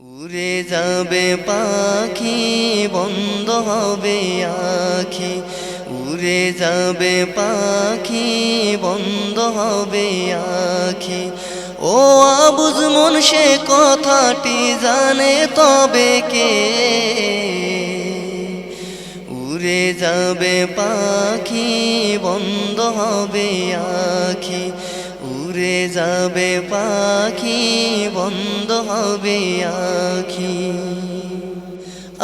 উড়ে যাবে পাখি বন্ধ হবে আখি, উড়ে যাবে পাখি বন্ধ হবে আখি। ও আবুঝ মন সে কথাটি জানে তবে কে? উড়ে যাবে পাখি বন্ধ হবে আখি, উড়ে যাবে পাখি বন্ধ হবে আখি।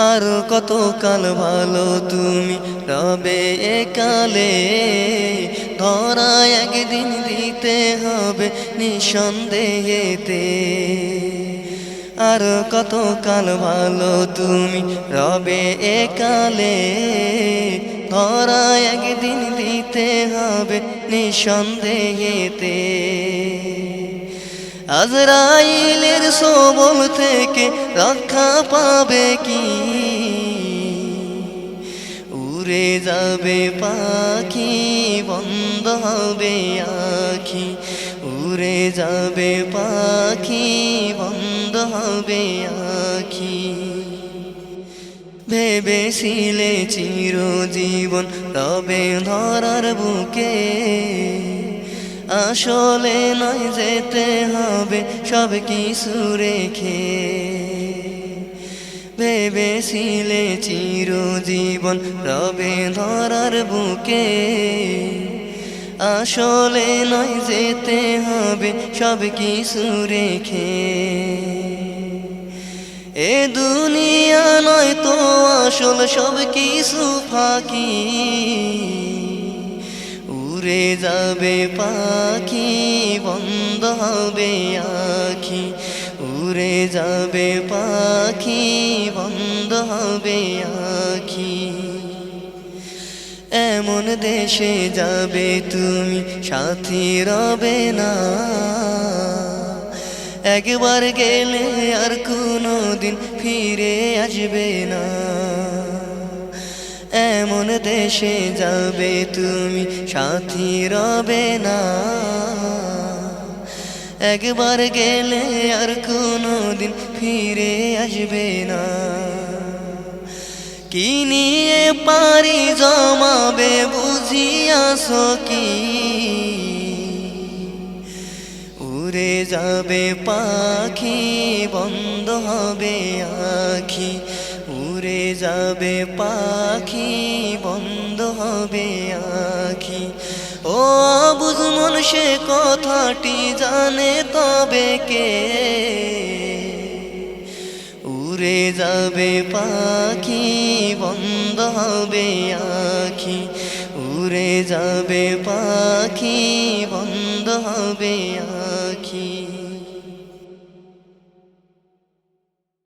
আর কত কাল ভালো তুমি রবে একালে, ধরা একদিন দিতে হবে নিঃসন্দেহেতে। আর কত কাল ভালো তুমি রবে একালে, ধরা একদিন দিতে হবে নিঃসন্দেহেতে। আজরাইলের সবল থেকে রক্ষা পাবে কি? উড়ে যাবে পাখি বন্ধ হবে আখি, উড়ে যাবে পাখি বন্ধ হবে আখি। ভেবেছিলে চিরজীবন রবে ধরার বুকে, আসলে নয় যেতে হবে সব কিছু রেখে। ভেবেছিলে চিরজীবন রবে ধরার বুকে, আসলে নয় যেতে হবে সব কিছু রেখে। এ দুনিয়া নয় তো আসল সব কিছু ফাঁকি, উড়ে যাবে পাখি বন্ধ হবে আখি, উড়ে যাবে পাখি বন্ধ হবে আখি। এমন দেশে যাবে তুমি সাথী রবে না, একবার গেলে আর কোনো দিন ফিরে আসবে না। এমন দেশে যাবে তুমি সাথী রবে না, একবার গেলে আর কোনো দিন ফিরে আসবে না। কি নিয়ে পারি জমাবে বুঝিয়াছ কি? উড়ে যাবে পাখি বন্ধ হবে আখি, উড়ে যাবে পাখি বন্ধ হবে আখি। ও আবুঝ মন সে কথাটি জানে তবে কে? উড়ে যাবে পাখি বন্ধ হবে আখি, উড়ে যাবে পাখি বন্ধ হবে আখি।